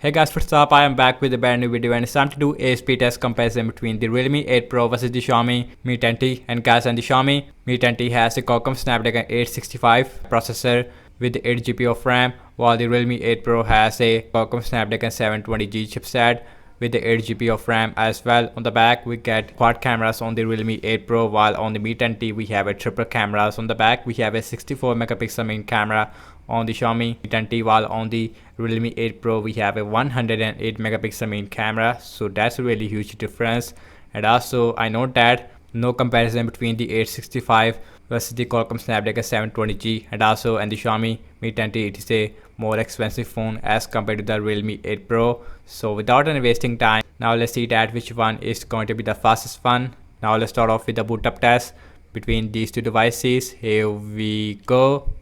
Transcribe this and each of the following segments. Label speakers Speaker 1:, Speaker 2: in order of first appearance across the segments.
Speaker 1: Hey guys, what's up? I am back with a brand new video and it's time to do a speed test comparison between the Realme 8 Pro versus the Xiaomi Mi 10T. And guys, on the Xiaomi Mi 10T has a Qualcomm Snapdragon 865 processor with 8 GB of RAM, while the Realme 8 Pro has a Qualcomm Snapdragon 720G chipset with the 8 GB of RAM as well. On the back, we get quad cameras on the Realme 8 Pro, while on the Mi 10T we have a triple cameras. On the back, we have a 64 megapixel main camera on the Xiaomi Mi 10T, while on the Realme 8 Pro we have a 108 megapixel main camera. So that's a really huge difference. And also I note that no comparison between the 865 versus the Qualcomm Snapdragon 720G, and also in the Xiaomi Mi 10T it is a more expensive phone as compared to the Realme 8 Pro. So without any wasting time, now let's see that which one is going to be the fastest one. Now let's start off with the boot up test between these two devices. Here we go.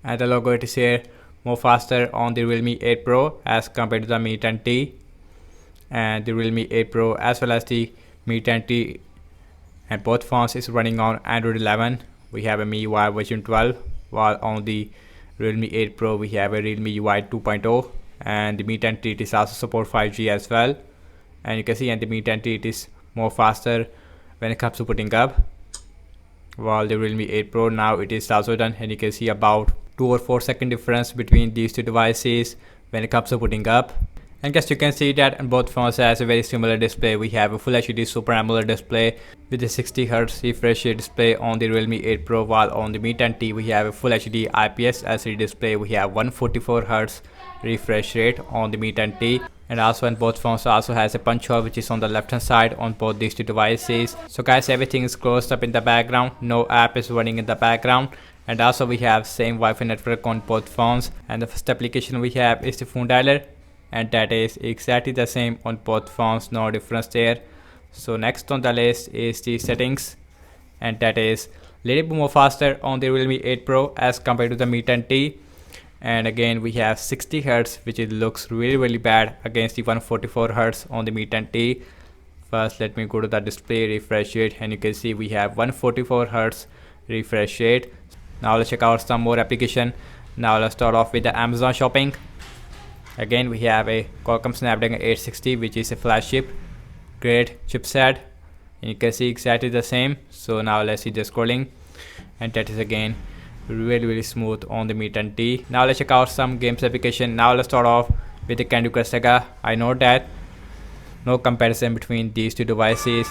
Speaker 1: And the logo it is here more faster on the Realme 8 Pro as compared to the Mi 10T, and the Realme 8 Pro as well as the Mi 10T, and both phones is running on Android 11. We have a MIUI version 12, while on the Realme 8 Pro we have a Realme UI 2.0, and the Mi 10T it is also support 5G as well. And you can see in the Mi 10T it is more faster when it comes to putting up, while the Realme 8 Pro now it is also done, and you can see about 2 or 4 second difference between these two devices when it comes to putting up. And guys, you can see that on both phones has a very similar display. We have a Full HD Super AMOLED display with a 60Hz refresh rate display on the Realme 8 Pro, while on the Mi 10T we have a Full HD IPS LCD display. We have 144Hz refresh rate on the Mi 10T, and also in both phones also has a punch hole which is on the left hand side on both these two devices. So guys, everything is closed up in the background, no app is running in the background. And also we have same Wi-Fi network on both phones, and the first application we have is the phone dialer, and that is exactly the same on both phones, no difference there. So next on the list is the settings, and that is little bit more faster on the Realme 8 Pro as compared to the Mi 10T. And again we have 60Hz, which it looks really bad against the 144Hz on the Mi 10T. First let me go to the display refresh rate, and you can see we have 144Hz refresh rate. Now let's check out some more application. Now let's start off with the Amazon shopping. Again we have a Qualcomm Snapdragon 860, which is a flagship great chipset, and you can see exactly the same. So now let's see the scrolling, and that is again really smooth on the Mi 10T. Now let's check out some games application. Now let's start off with the Candy Crush Saga. I know that no comparison between these two devices,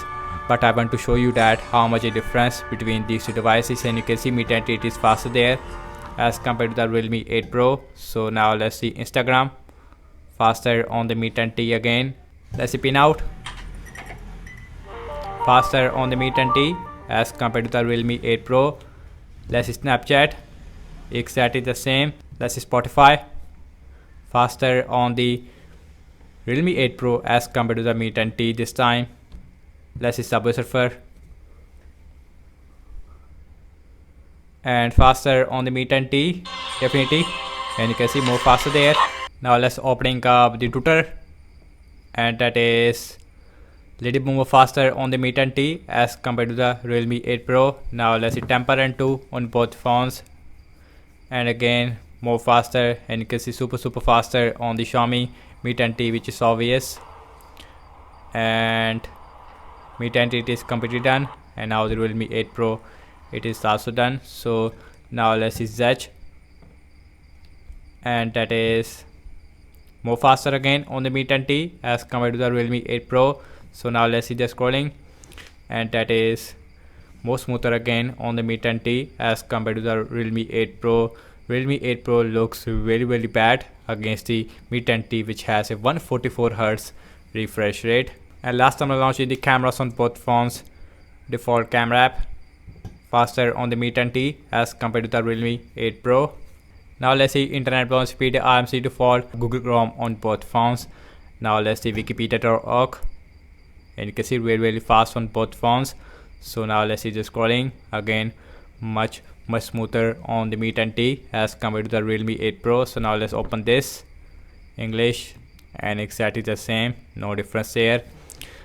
Speaker 1: but I want to show you that how much a difference between these two devices. And you can see Mi 10T it is faster there as compared to the Realme 8 Pro. So now let's see Instagram, faster on the Mi 10T again. Let's see Pinout, faster on the Mi 10T as compared to the Realme 8 Pro. Let's see Snapchat, exactly the same. Let's see Spotify, faster on the Realme 8 Pro as compared to the Mi 10T this time. Let's see Subway Surfer, and faster on the Mi 10T definitely, and you can see more faster there. Now let's opening up the Twitter, and that is little bit more faster on the Mi 10T as compared to the Realme 8 Pro. Now let's see Temper and 2 on both phones, and again more faster, and you can see super faster on the Xiaomi Mi 10T, which is obvious. And Mi 10T it is completely done, and now the Realme 8 Pro it is also done. So now let's see Zedge, and that is more faster again on the Mi 10T as compared to the Realme 8 Pro. So now let's see the scrolling, and that is more smoother again on the Mi 10T as compared to the Realme 8 Pro. Realme 8 Pro looks very bad against the Mi 10T, which has a 144Hz refresh rate. And last time I launched the cameras on both phones. Default camera app, faster on the Mi 10T as compared to the Realme 8 Pro. Now let's see internet browser speed, RMC default, Google Chrome on both phones. Now let's see Wikipedia.org, and you can see really fast on both phones. So now let's see the scrolling, again much smoother on the Mi 10T as compared to the Realme 8 Pro. So now let's open this, English, and exactly the same, no difference there.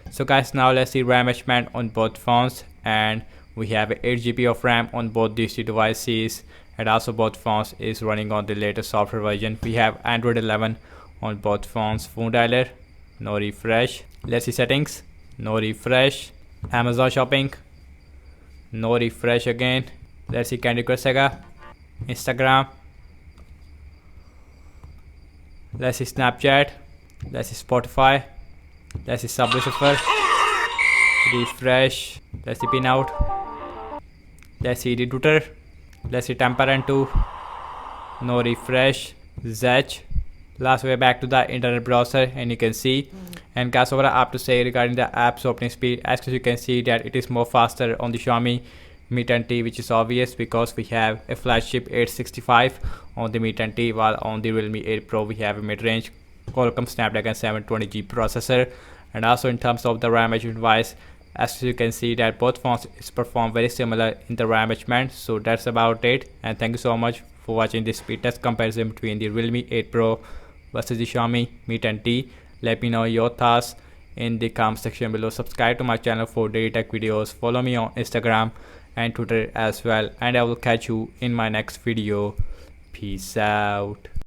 Speaker 1: So guys, now let's see RAM management on both phones, and we have 8 GB of RAM on both these two devices, and also both phones is running on the latest software version. We have Android 11 on both phones. Phone dialer, no refresh. Let's see settings, no refresh. Amazon shopping, no refresh again. Let's see Candy Crush Saga, Instagram. Let's see Snapchat. Let's see Spotify. Let's see Subway Surfer. Refresh. Let's see pin out. Let's see the Twitter. Let's see Temperament 2. No refresh. Zech. Last way back to the internet browser, and you can see. And guys, what I have to say regarding the app's opening speed, as you can see that it is more faster on the Xiaomi Mi 10T, which is obvious because we have a flagship 865 on the Mi 10T, while on the Realme 8 Pro we have a mid-range Qualcomm Snapdragon 720G processor. And also in terms of the RAM management wise, as you can see that both phones perform very similar in the RAM management. So that's about it, and thank you so much for watching this speed test comparison between the Realme 8 Pro versus the Xiaomi Mi 10T. Let me know your thoughts in the comment section below. Subscribe to my channel for daily tech videos. Follow me on Instagram and Twitter as well, and I will catch you in my next video. Peace out.